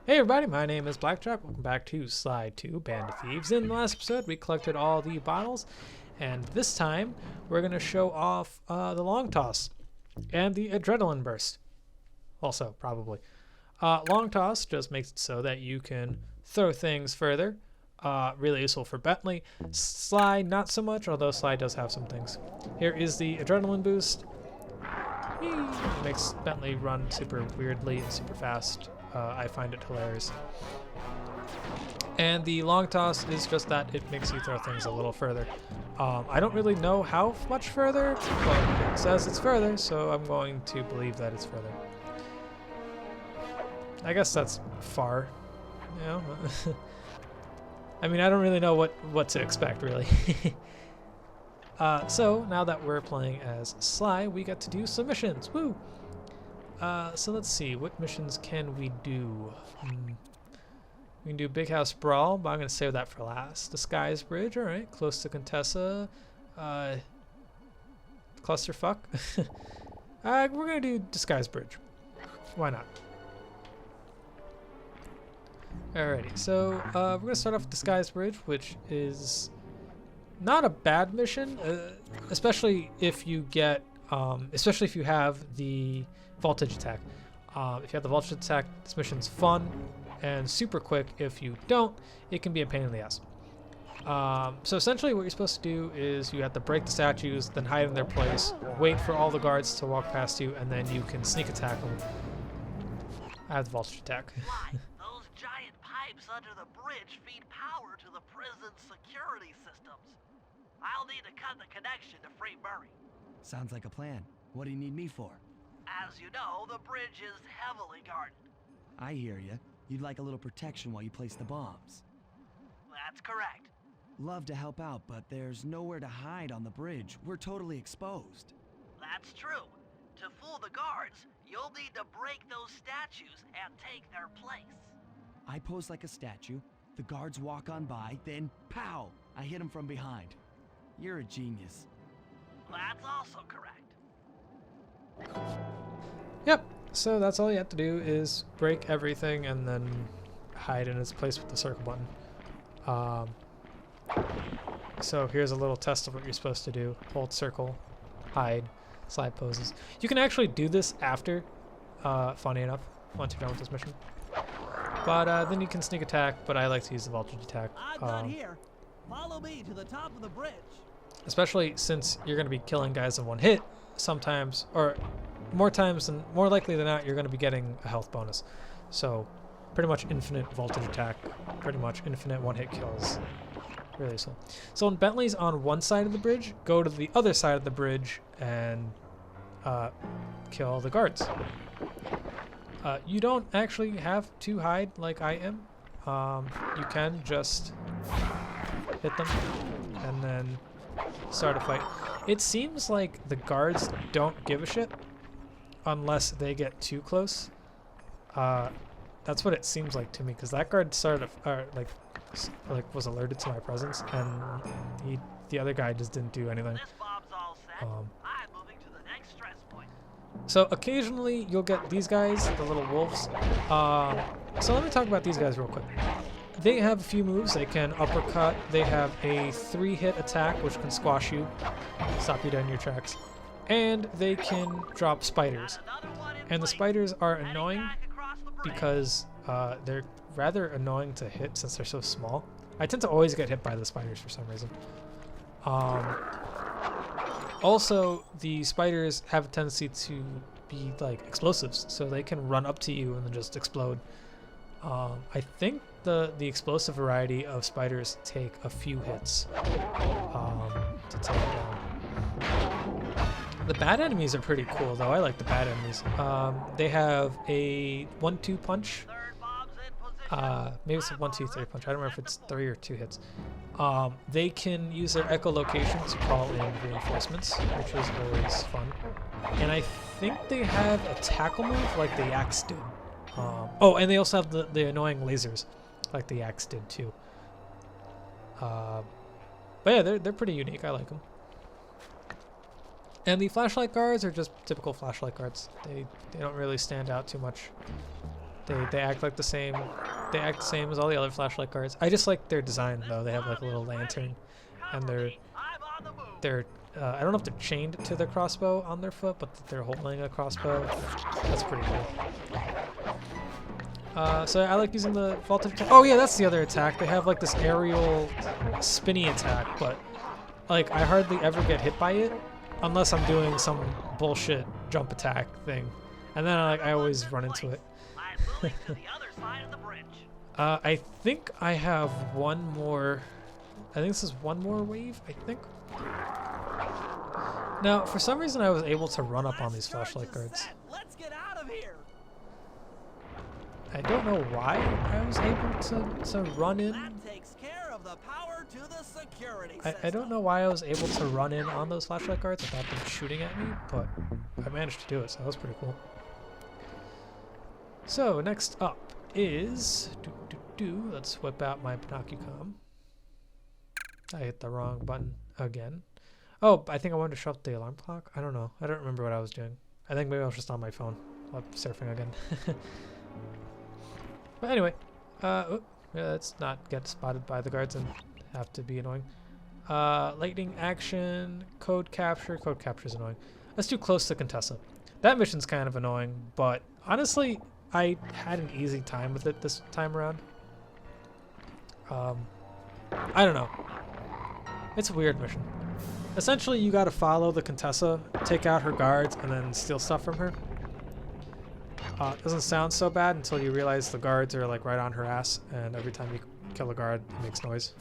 Hey everybody, my name is BlakJak. Welcome back to Slide 2, Band of Thieves. In the last episode, we collected all the bottles, and this time we're going to show off the long toss and the adrenaline burst. Also, probably. Long toss just makes it so that you can throw things further. Really useful for Bentley. Slide, not so much, although Slide does have some things. Here is the adrenaline boost. It makes Bentley run super weirdly and super fast. I find it hilarious. And the long toss is just that it makes you throw things a little further. I don't really know how much further, but it says it's further, so I'm going to believe that it's further. I guess that's far, you know? I mean, I don't really know what to expect, really. So now that we're playing as Sly, we get to do some missions. Woo! So let's see, what missions can we do? We can do Big House Brawl, but I'm going to save that for last. Disguise Bridge, alright. Close to Contessa. Clusterfuck. We're going to do Disguise Bridge. Why not? Alrighty, so we're going to start off with Disguise Bridge, which is not a bad mission, especially if you get, especially if you have the voltage attack. If you have the voltage attack, this mission's fun and super quick. If you don't, it can be a pain in the ass. So essentially what you're supposed to do is you have to break the statues, then hide in their place, wait for all the guards to walk past you, and then you can sneak attack them. I have the voltage attack. Those giant pipes under the bridge feed power to the prison's security systems. I'll need to cut the connection to free Murray. Sounds like a plan. What do you need me for? As you know, the bridge is heavily guarded. I hear you. You'd like a little protection while you place the bombs. That's correct. Love to help out, but there's nowhere to hide on the bridge. We're totally exposed. That's true. To fool the guards, you'll need to break those statues and take their place. I pose like a statue, the guards walk on by, then pow! I hit them from behind. You're a genius. That's also correct. Yep, so that's all you have to do is break everything and then hide in its place with the circle button. So here's a little test of what you're supposed to do. Hold circle, hide, slide poses. You can actually do this after, funny enough, once you're done with this mission. But then you can sneak attack, but I like to use the voltage attack. I'm not here. Follow me to the top of the bridge. Especially since you're going to be killing guys in one hit sometimes, or more likely than not, you're going to be getting a health bonus. So pretty much infinite voltage attack, pretty much infinite one-hit kills. Really useful. So when Bentley's on one side of the bridge, go to the other side of the bridge and kill the guards. You don't actually have to hide like I am. You can just hit them and then start a fight. It seems like the guards don't give a shit unless they get too close. That's what it seems like to me, because that guard started like was alerted to my presence, and the other guy just didn't do anything. This bomb's all set. I'm moving to the next stress point. So occasionally you'll get these guys, the little wolves. So let me talk about these guys real quick. They have a few moves. They can uppercut. They have a 3-hit attack, which can squash you, stop you dead in your tracks. And they can drop spiders. And the spiders are annoying because they're rather annoying to hit since they're so small. I tend to always get hit by the spiders for some reason. Also, the spiders have a tendency to be like explosives, so they can run up to you and then just explode. I think the explosive variety of spiders take a few hits to take it down. The bad enemies are pretty cool, though. I like the bad enemies. They have a 1-2 punch. Maybe it's a 1-2-3 punch. I don't remember if it's 3 or 2 hits. They can use their echolocation to call in reinforcements, which is always fun. And I think they have a tackle move like the Yaks did. Oh, and they also have the annoying lasers, like the Yaks did too. But yeah, they're pretty unique. I like them. And the flashlight guards are just typical flashlight guards. They don't really stand out too much. They act like the same. They act the same as all the other flashlight guards. I just like their design though. They have like a little lantern, and they're I don't know if they're chained to their crossbow on their foot, but they're holding a crossbow. That's pretty cool. So I like using the vaulted attack. Oh yeah, that's the other attack. They have like this aerial spinny attack, but like I hardly ever get hit by it unless I'm doing some bullshit jump attack thing, and then I always run into it. I think I have one more. I think this is one more wave. I think. Now, for some reason, I was able to run up on these flashlight guards. Let's get out of here. I don't know why I was able to run in. That takes care of the power to the security system. I don't know why I was able to run in on those flashlight guards without them shooting at me, but I managed to do it, so that was pretty cool. So next up is let's whip out my Binocucom. I hit the wrong button again. Oh, I think I wanted to shut the alarm clock. I don't know. I don't remember what I was doing. I think maybe I was just on my phone. I'm surfing again. But anyway, let's not get spotted by the guards and have to be annoying. Lightning action, code capture. Code capture is annoying. Let's do close to Contessa. That mission's kind of annoying, but honestly, I had an easy time with it this time around. I don't know. It's a weird mission. Essentially, you gotta follow the Contessa, take out her guards, and then steal stuff from her. Doesn't sound so bad until you realize the guards are like right on her ass, and every time you kill a guard, it makes noise.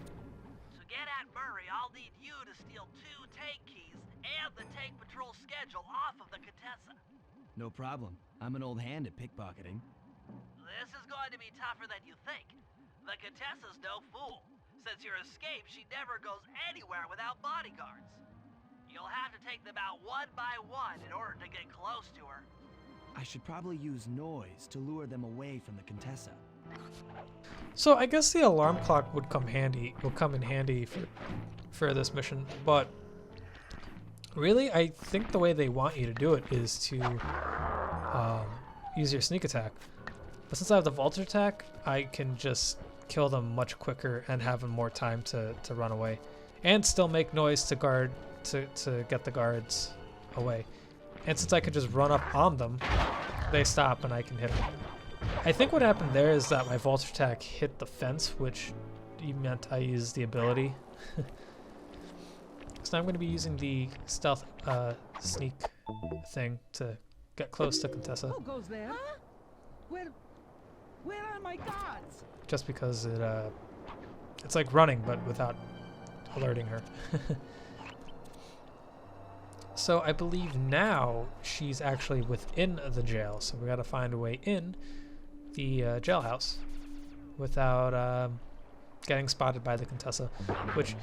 To get at Murray, I'll need you to steal 2 tank keys and the tank patrol schedule off of the Contessa. No problem. I'm an old hand at pickpocketing. This is going to be tougher than you think. The Contessa's no fool. Since your escape, she never goes anywhere without bodyguards. You'll have to take them out one by one in order to get close to her. I should probably use noise to lure them away from the Contessa. So I guess the alarm clock would come in handy for this mission, but really I think the way they want you to do it is to use your sneak attack. But since I have the vaulted attack, I can just kill them much quicker and have them more time to run away, and still make noise to get the guards away. And since I could just run up on them, they stop and I can hit them. I think what happened there is that my vaulted attack hit the fence, which meant I used the ability. So now I'm going to be using the stealth sneak thing to get close to Contessa. Who goes there? Huh? Where are my guards? Just because it's like running, but without alerting her. So I believe now she's actually within the jail, so we gotta find a way in the jailhouse without getting spotted by the Contessa, which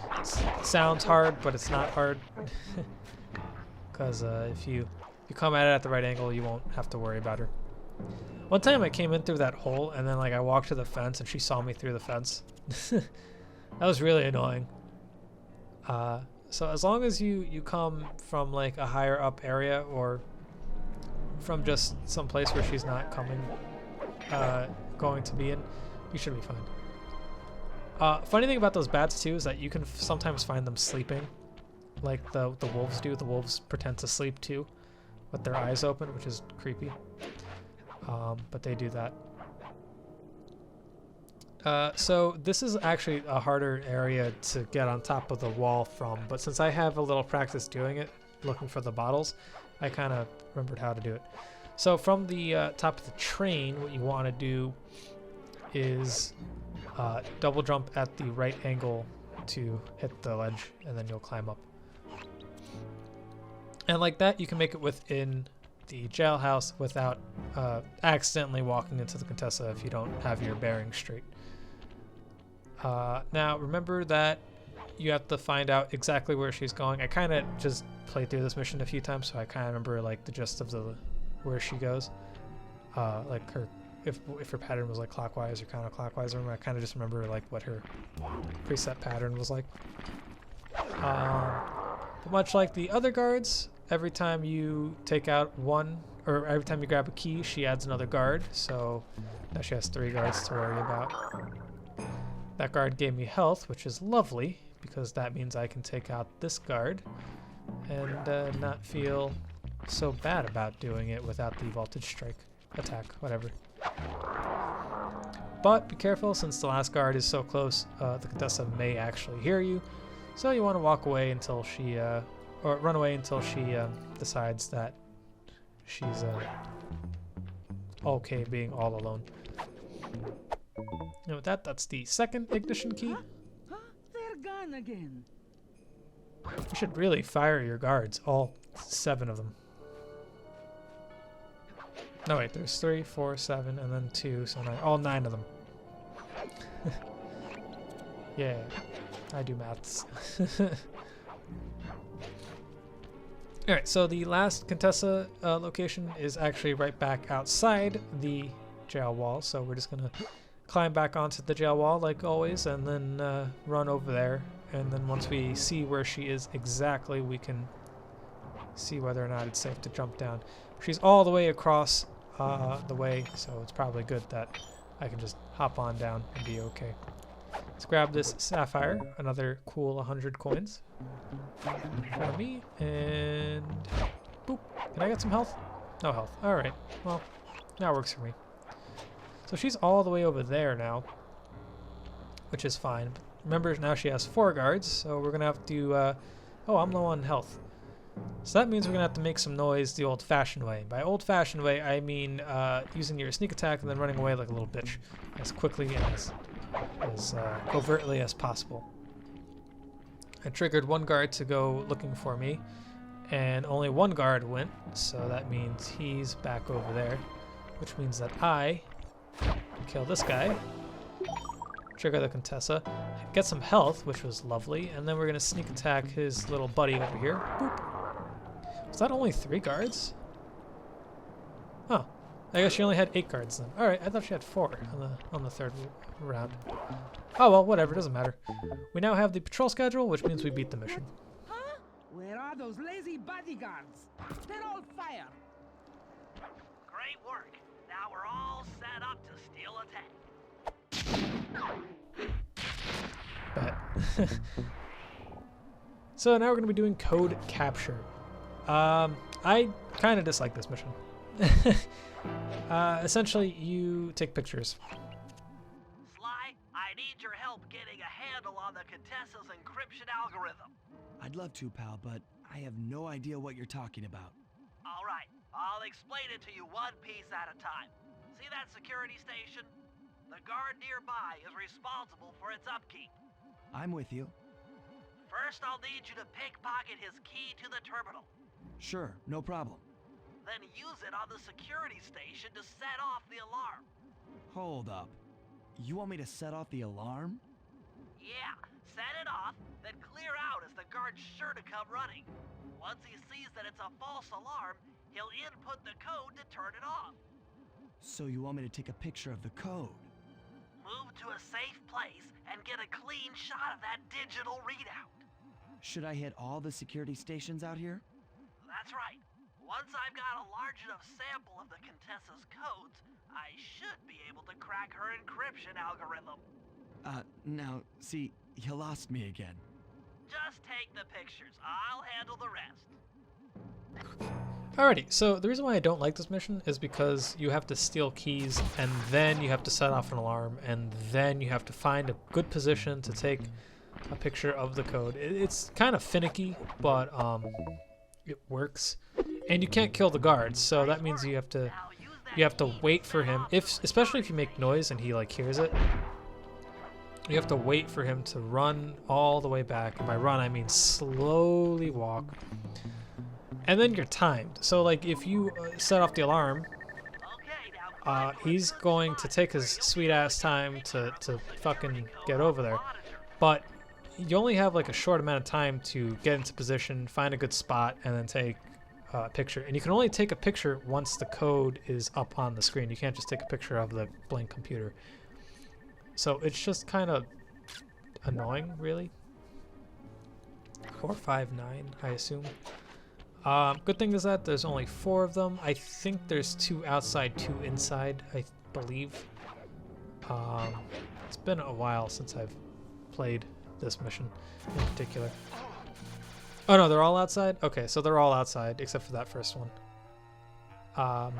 sounds hard, but it's not hard. Because if you come at it at the right angle, you won't have to worry about her. One time I came in through that hole, and then like I walked to the fence, and she saw me through the fence. That was really annoying. So as long as you come from like a higher up area or from just some place where she's not going to be in, you should be fine. Funny thing about those bats too is that you can sometimes find them sleeping, like the wolves do. The wolves pretend to sleep too, with their eyes open, which is creepy. But they do that. So this is actually a harder area to get on top of the wall from, but since I have a little practice doing it, looking for the bottles, I kind of remembered how to do it. So from the top of the train, what you want to do is double jump at the right angle to hit the ledge, and then you'll climb up. And like that, you can make it within the jailhouse without accidentally walking into the Contessa if you don't have your bearings straight. Now remember that you have to find out exactly where she's going. I kind of just played through this mission a few times, so I kind of remember like the gist of where she goes. Like her, if her pattern was like clockwise or counterclockwise, I kind of just remember like what her preset pattern was like. But much like the other guards, every time you take out one or every time you grab a key, she adds another guard. So now she has 3 guards to worry about. That guard gave me health, which is lovely, because that means I can take out this guard and not feel so bad about doing it without the voltage strike attack, whatever. But be careful, since the last guard is so close, the Contessa may actually hear you. So you want to walk away until she, or run away until she decides that she's okay being all alone. And with that, that's the second ignition key. Huh? They're gone again. You should really fire your guards, all 7 of them. No, wait, there's 3, 4, 7, and then 2, so 9. All 9 of them. Yeah, I do maths. Alright, so the last Contessa location is actually right back outside the jail wall, so we're just gonna climb back onto the jail wall like always, and then run over there, and then once we see where she is exactly, we can see whether or not it's safe to jump down. She's all the way across the way, so it's probably good that I can just hop on down and be okay. Let's grab this sapphire, another cool 100 coins for me, and boop. Can I get some health? No health. Alright, well, that works for me. So she's all the way over there now, which is fine. But remember, now she has 4 guards, so we're gonna have to, oh, I'm low on health. So that means we're gonna have to make some noise the old-fashioned way. By old-fashioned way, I mean using your sneak attack and then running away like a little bitch, as quickly and as covertly as possible. I triggered 1 guard to go looking for me, and only 1 guard went, so that means he's back over there, which means that I can kill this guy, trigger the Contessa, get some health, which was lovely, and then we're gonna sneak attack his little buddy over here. Boop. Was that only 3 guards? Oh, I guess she only had 8 guards then. All right, I thought she had 4 on the 3rd round. Oh well, whatever, doesn't matter. We now have the patrol schedule, which means we beat the mission. Huh? Where are those lazy bodyguards? They're all fire. Great work. Now we're all set up to steal a tank. Bet. So now we're going to be doing code capture. I kind of dislike this mission. Essentially, you take pictures. Sly, I need your help getting a handle on the Contessa's encryption algorithm. I'd love to, pal, but I have no idea what you're talking about. All right, I'll explain it to you one piece at a time. See that security station? The guard nearby is responsible for its upkeep. I'm with you. First, I'll need you to pickpocket his key to the terminal. Sure, no problem. Then use it on the security station to set off the alarm. Hold up. You want me to set off the alarm? Yeah, set it off, then clear out as the guard's sure to come running. Once he sees that it's a false alarm, he'll input the code to turn it off. So you want me to take a picture of the code? Move to a safe place and get a clean shot of that digital readout. Should I hit all the security stations out here? That's right. Once I've got a large enough sample of the Contessa's codes, I should be able to crack her encryption algorithm. Now, see, you lost me again. Just take the pictures. I'll handle the rest. Alrighty, so the reason why I don't like this mission is because you have to steal keys, and then you have to set off an alarm, and then you have to find a good position to take a picture of the code. It's kind of finicky, but it works. And you can't kill the guards, so that means you have to wait for him. Especially if you make noise and he like hears it, you have to wait for him to run all the way back. And by run, I mean slowly walk. And then you're timed. So like if you set off the alarm, he's going to take his sweet ass time to fucking get over there. But you only have like a short amount of time to get into position, find a good spot, and then take a picture. And you can only take a picture once the code is up on the screen. You can't just take a picture of the blank computer. So it's just kind of annoying, really. 459, I assume. Good thing is that there's only 4 of them. I think there's 2 outside, 2 inside, I believe. It's been a while since I've played this mission in particular. Oh no, they're all outside? Okay, so they're all outside except for that first one. But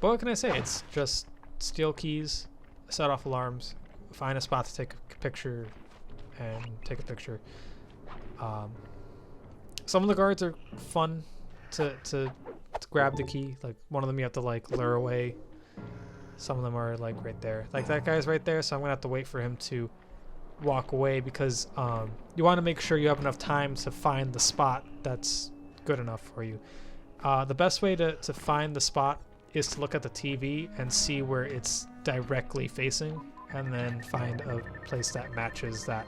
what can I say? It's just steal keys, set off alarms, find a spot to take a picture, and take a picture. Some of the guards are fun to grab the key. Like one of them you have to like lure away. Some of them are like right there. Like that guy's right there, so I'm gonna have to wait for him to walk away because you want to make sure you have enough time to find the spot that's good enough for you. The best way to find the spot is to look at the TV and see where it's directly facing, and then find a place that matches that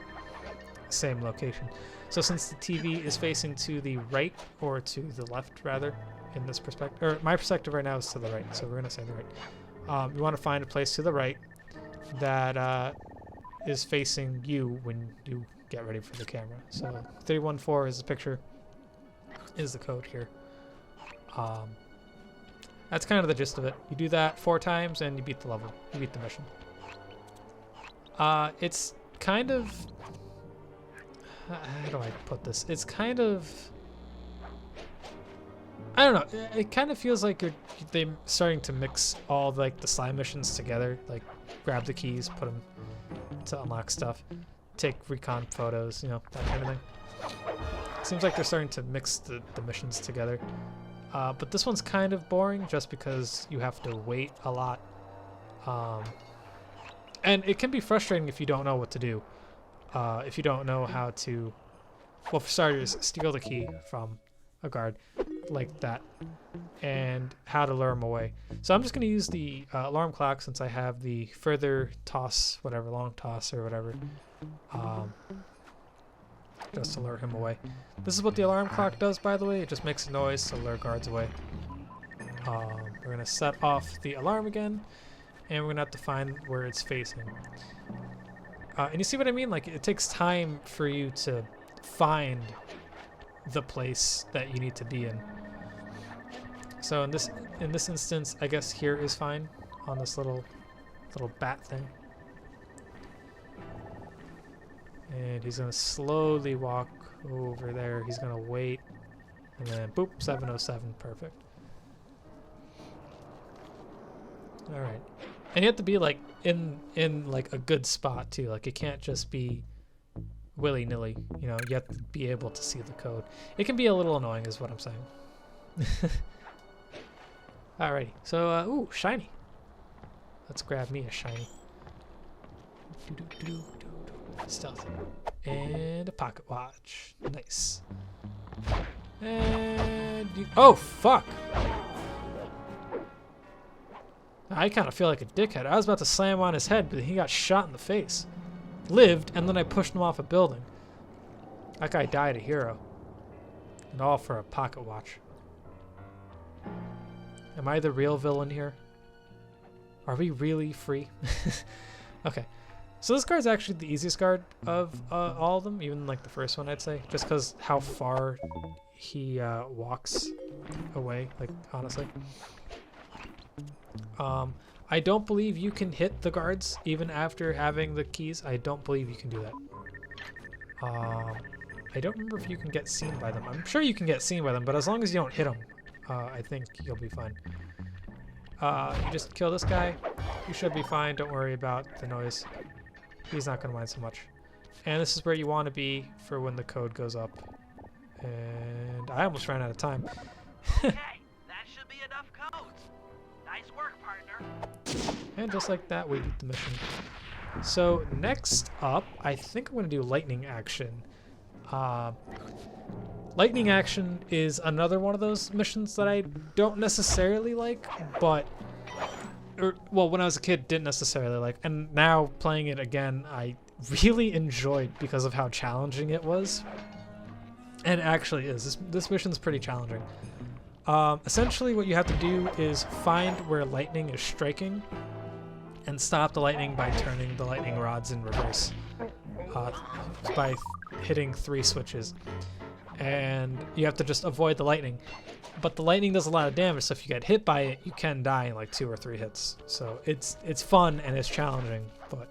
same location. So since the TV is facing to the right, or to the left rather, in this perspective, or my perspective right now is to the right, so we're gonna say the right. You want to find a place to the right that is facing you when you get ready for the camera. So 314 is the picture, is the code here. That's kind of the gist of it. You do that 4 times and you beat the level. You beat the mission. It's kind of... How do I put this? It's kind of... I don't know. It kind of feels like they're starting to mix all like the slime missions together. Like grab the keys, put them to unlock stuff, take recon photos, you know, that kind of thing. Seems like they're starting to mix the missions together. But this one's kind of boring just because you have to wait a lot. And it can be frustrating if you don't know what to do. If you don't know how to, well, for starters, steal the key from a guard like that, and how to lure them away. So I'm just going to use the alarm clock since I have the further toss, whatever, long toss or whatever, just to lure him away. This is what the alarm clock does, by the way. It just makes a noise to lure guards away. We're going to set off the alarm again, and we're going to have to find where it's facing. And you see what I mean? Like, it takes time for you to find the place that you need to be in. So in this instance, I guess here is fine on this little bat thing. And he's gonna slowly walk over there. He's gonna wait, and then boop, 707, perfect. All right, and you have to be like in like a good spot too. Like it can't just be willy-nilly, you know. You have to be able to see the code. It can be a little annoying is what I'm saying. Alrighty, so ooh, shiny. Let's grab me a shiny. Stealth. And a pocket watch. Nice. And oh fuck, I kind of feel like a dickhead. I was about to slam on his head, but he got shot in the face. Lived, and then I pushed him off a building. That guy died a hero. And all for a pocket watch. Am I the real villain here? Are we really free? Okay. So this guard's actually the easiest guard of all of them, even like the first one, I'd say. Just because how far he walks away, like, honestly. I don't believe you can hit the guards even after having the keys. I don't believe you can do that. I don't remember if you can get seen by them. I'm sure you can get seen by them, but as long as you don't hit them, I think you'll be fine. You just kill this guy. You should be fine. Don't worry about the noise. He's not going to mind so much. And this is where you want to be for when the code goes up. And I almost ran out of time. Okay, that should be enough codes. Nice work, partner. And just like that, we beat the mission. So next up, I think I'm going to do lightning action. Lightning action is another one of those missions that I don't necessarily like, but well, when I was a kid, didn't necessarily like, and now playing it again, I really enjoyed because of how challenging it was. And it actually is. This mission's pretty challenging. Essentially, what you have to do is find where lightning is striking and stop the lightning by turning the lightning rods in reverse by hitting 3 switches. and you have to just avoid the lightning. But the lightning does a lot of damage, so if you get hit by it, you can die in like 2 or 3 hits. So it's fun and it's challenging, but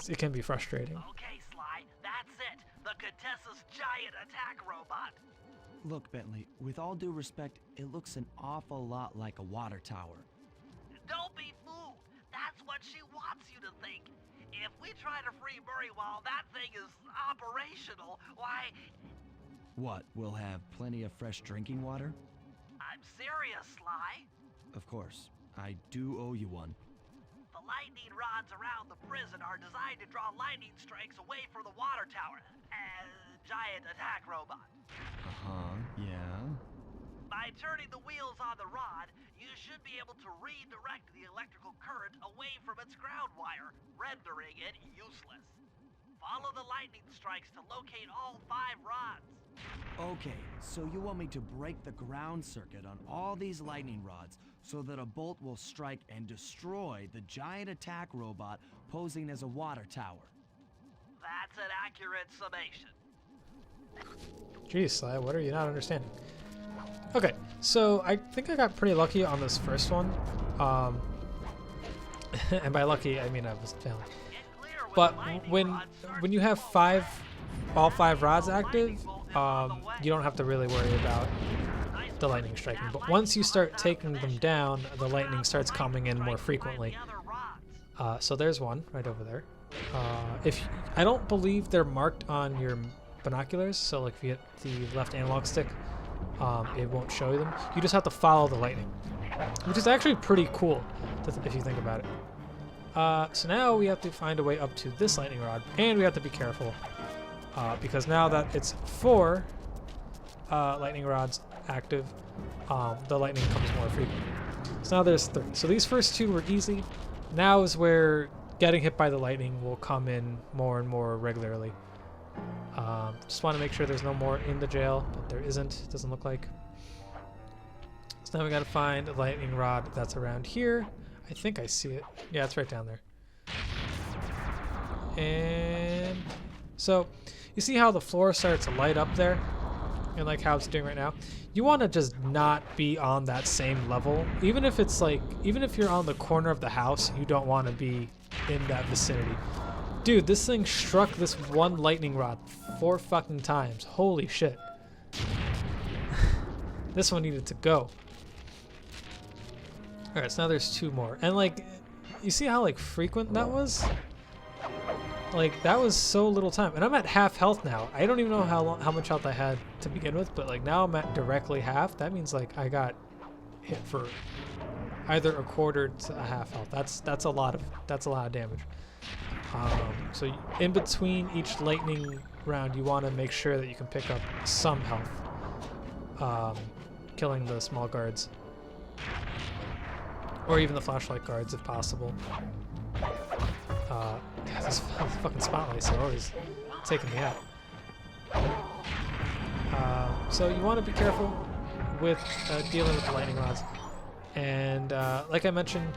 it can be frustrating. Okay, Sly, that's it. The Contessa's giant attack robot. Look, Bentley, with all due respect, it looks an awful lot like a water tower. Don't be fooled. That's what she wants you to think. If we try to free Murray while that thing is operational, why... What, we'll have plenty of fresh drinking water? I'm serious, Sly. Of course. I do owe you one. The lightning rods around the prison are designed to draw lightning strikes away from the water tower. Giant attack robot. Uh-huh, yeah. By turning the wheels on the rod, you should be able to redirect the electrical current away from its ground wire, rendering it useless. Follow the lightning strikes to locate all 5 rods. Okay, so you want me to break the ground circuit on all these lightning rods so that a bolt will strike and destroy the giant attack robot posing as a water tower. That's an accurate summation. Jeez, Sly, what are you not understanding? Okay, so I think I got pretty lucky on this first one. And by lucky, I mean I was failing. But when you have all 5 rods active, you don't have to really worry about the lightning striking. But once you start taking them down, the lightning starts coming in more frequently. So there's one right over there. I don't believe they're marked on your binoculars, so like if you hit the left analog stick, it won't show you them. You just have to follow the lightning, which is actually pretty cool if you think about it. So now we have to find a way up to this lightning rod, and we have to be careful because now that it's 4 lightning rods active, the lightning comes more frequently. So now there's 3. So these first 2 were easy. Now is where getting hit by the lightning will come in more and more regularly. Just want to make sure there's no more in the jail, but there isn't. It doesn't look like. So now we got to find a lightning rod that's around here. I think I see it. Yeah, it's right down there. And so you see how the floor starts to light up there, and like how it's doing right now. You want to just not be on that same level, even if it's like, even if you're on the corner of the house, you don't want to be in that vicinity. Dude, this thing struck this one lightning rod 4 fucking times. Holy shit. This one needed to go. Alright, so now there's 2 more. And like, you see how like frequent that was? Like, that was so little time. And I'm at half health now. I don't even know how much health I had to begin with, but like now I'm at directly half. That means like I got hit for either a quarter to a half health. That's a lot of damage. So in between each lightning round, you want to make sure that you can pick up some health, killing the small guards, or even the flashlight guards if possible. Yeah, these fucking spotlights are always taking me out. So you want to be careful with dealing with the lightning rods, and like I mentioned,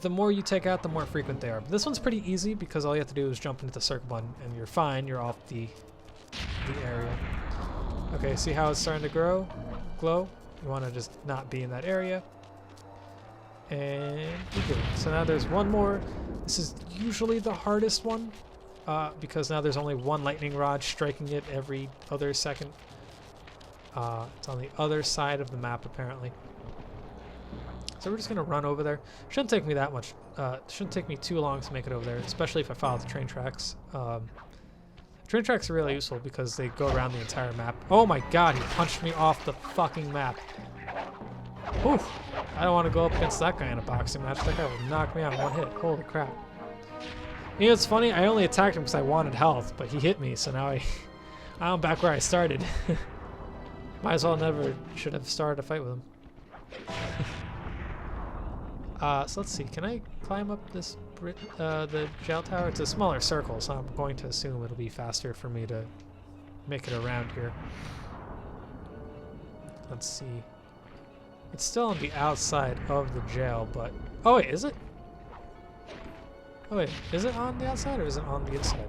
the more you take out, the more frequent they are. But this one's pretty easy because all you have to do is jump into the circle button and you're fine. You're off the area. Okay, see how it's starting to glow? You want to just not be in that area. And you're good. So now there's one more. This is usually the hardest one because now there's only 1 lightning rod striking it every other second. It's on the other side of the map apparently. So we're just gonna run over there. Shouldn't take me that much. Shouldn't take me too long to make it over there, especially if I follow the train tracks. Train tracks are really useful because they go around the entire map. Oh my god, he punched me off the fucking map. Oof. I don't want to go up against that guy in a boxing match. That guy would knock me out in 1 hit. Holy crap. You know, it's funny, I only attacked him because I wanted health, but he hit me, so now I'm back where I started. Might as well never should have started a fight with him. So let's see, can I climb up this the jail tower? It's a smaller circle, so I'm going to assume it'll be faster for me to make it around here. Let's see. It's still on the outside of the jail, but... Oh wait, is it? Oh wait, is it on the outside or is it on the inside?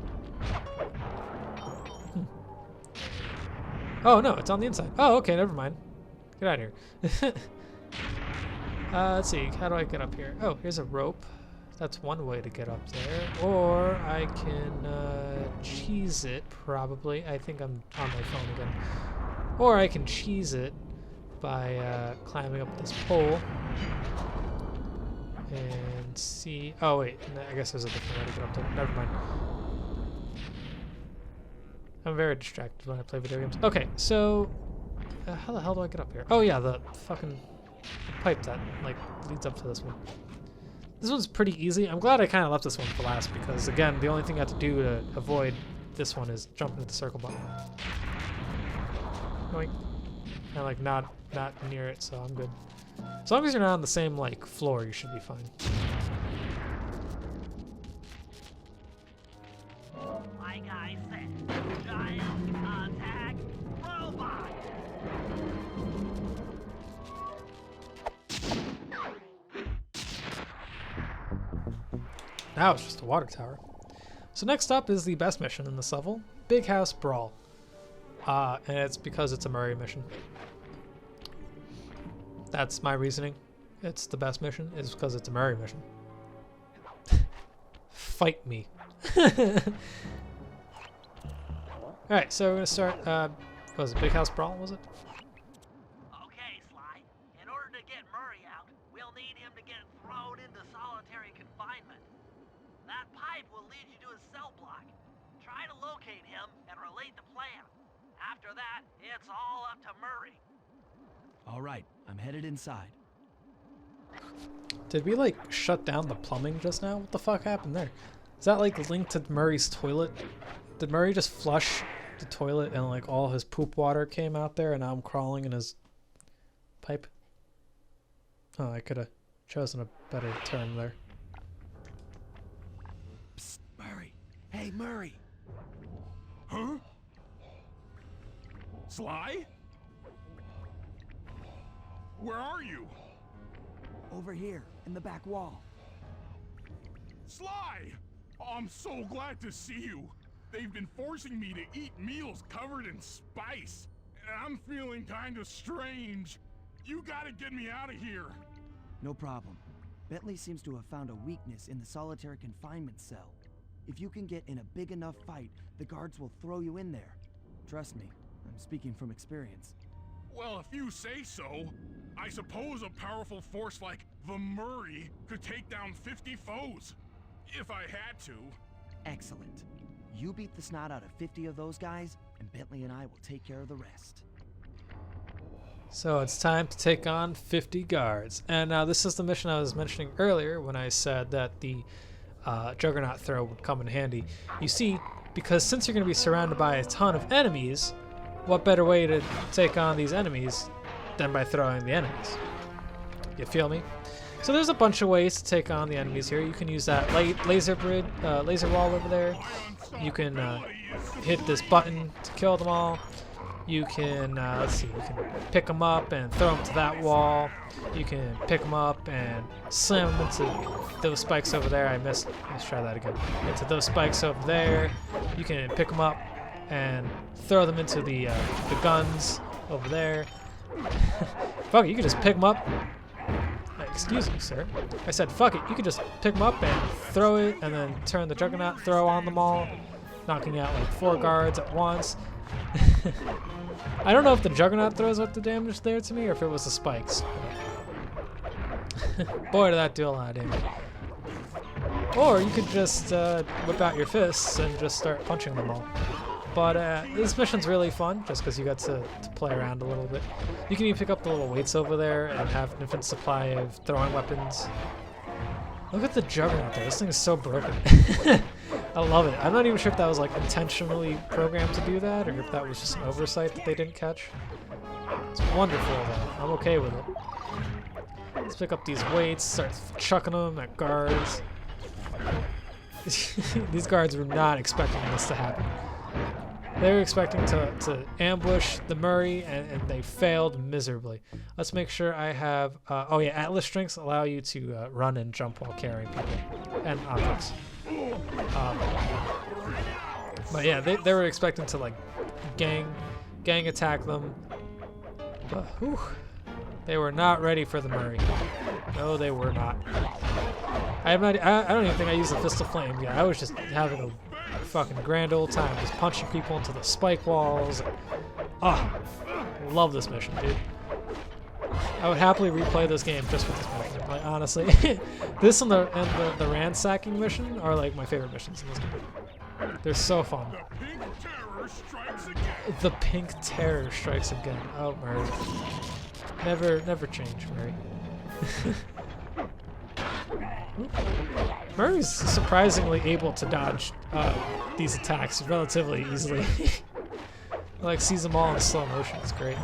Oh, no, it's on the inside. Oh, okay, never mind. Get out of here. Let's see, how do I get up here? Oh, here's a rope. That's one way to get up there. Or I can cheese it, probably. I think I'm on my phone again. Or I can cheese it by climbing up this pole. And see... Oh, wait, I guess there's a different way to get up there. Never mind. I'm very distracted when I play video games. Okay, so... how the hell do I get up here? Oh, yeah, the fucking pipe that, like, leads up to this one. This one's pretty easy. I'm glad I kind of left this one for last because, again, the only thing I have to do to avoid this one is jump into the circle button. Like, kind of like not near it, so I'm good. As long as you're not on the same, like, floor, you should be fine. Like I said, giant attack robot. Now it's just a water tower. So next up is the best mission in this level, Big House Brawl. And it's because it's a Murray mission. That's my reasoning. It's the best mission, is because it's a Murray mission. Fight me. Alright, so we're gonna start, what was it, Big House Brawl, was it? Okay, Sly. In order to get Murray out, we'll need him to get thrown into solitary confinement. That pipe will lead you to his cell block. Try to locate him and relate the plan. After that, it's all up to Murray. All right, I'm headed inside. Did we, like, shut down the plumbing just now? What the fuck happened there? Is that, like, linked to Murray's toilet? Did Murray just flush the toilet and, like, all his poop water came out there and now I'm crawling in his pipe? Oh, I could have chosen a better term there. Psst, Murray. Hey, Murray. Huh? Sly? Where are you? Over here, in the back wall. Sly! Oh, I'm so glad to see you. They've been forcing me to eat meals covered in spice, and I'm feeling kind of strange. You gotta get me out of here. No problem. Bentley seems to have found a weakness in the solitary confinement cell. If you can get in a big enough fight, the guards will throw you in there. Trust me, I'm speaking from experience. Well, if you say so, I suppose a powerful force like the Murray could take down 50 foes. If I had to. Excellent. You beat the snot out of 50 of those guys, and Bentley and I will take care of the rest. So it's time to take on 50 guards. And now this is the mission I was mentioning earlier when I said that the Juggernaut throw would come in handy. You see, because since you're going to be surrounded by a ton of enemies, what better way to take on these enemies than by throwing the enemies? You feel me? So there's a bunch of ways to take on the enemies here. You can use that laser wall over there. You can hit this button to kill them all. You can, let's see, you can pick them up and throw them to that wall. You can pick them up and slam them into those spikes over there. I missed. Let's try that again. Into those spikes over there. You can pick them up and throw them into the guns over there. Fuck it, you can just pick them up. Excuse me, sir. I said fuck it, you could just pick them up and throw it and then turn the Juggernaut throw on them all, knocking out like 4 guards at once. I don't know if the Juggernaut throws what the damage there to me or if it was the spikes. Boy, did that do a lot of damage. Or you could just whip out your fists and just start punching them all. But this mission's really fun just because you got to play around a little bit. You can even pick up the little weights over there and have an infinite supply of throwing weapons. Look at the Juggernaut there. This thing is so broken. I love it. I'm not even sure if that was like intentionally programmed to do that or if that was just an oversight that they didn't catch. It's wonderful though. I'm okay with it. Let's pick up these weights, start chucking them at guards. These guards were not expecting this to happen. They were expecting to ambush the Murray, and they failed miserably. Let's make sure I have... oh yeah, Atlas strengths allow you to run and jump while carrying people and objects. But yeah, they were expecting to like gang gang attack them. But, whew, they were not ready for the Murray. No, they were not. I don't even think I used the Fist of Flame yet. I was just having a fucking grand old time, just punching people into the spike walls. Ah, love this mission, dude. I would happily replay this game just for this mission. Like, honestly, this and the ransacking mission are like my favorite missions in this game. They're so fun. The pink terror strikes again. Oh, Murray. Never change, Murray. Murray's surprisingly able to dodge these attacks relatively easily. Like sees them all in slow motion. It's great.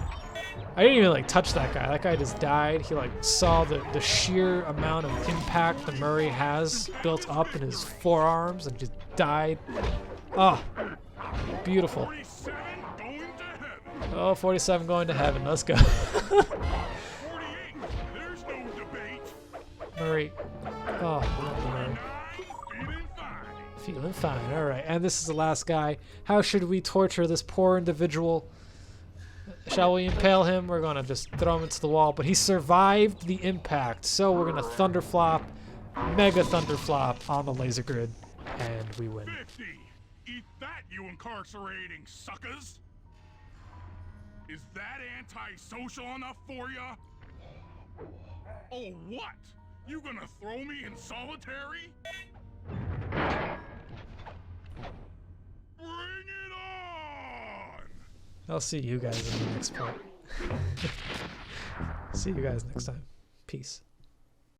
I didn't even like touch that guy. That guy just died. He like saw the sheer amount of impact the Murray has built up in his forearms and just died. Oh, beautiful. Oh, 47 going to heaven. Let's go. Murray. Oh, I love the Murray. Feeling fine. All right, and this is the last guy. How should we torture this poor individual? Shall we impale him? We're gonna just throw him into the wall, but he survived the impact, so we're gonna thunderflop, mega thunderflop on the laser grid, and we win. 50. Eat that, you incarcerating suckers! Is that antisocial enough for ya? Oh, what? You gonna throw me in solitary? Bring it on! I'll see you guys in the next part. See you guys next time. Peace.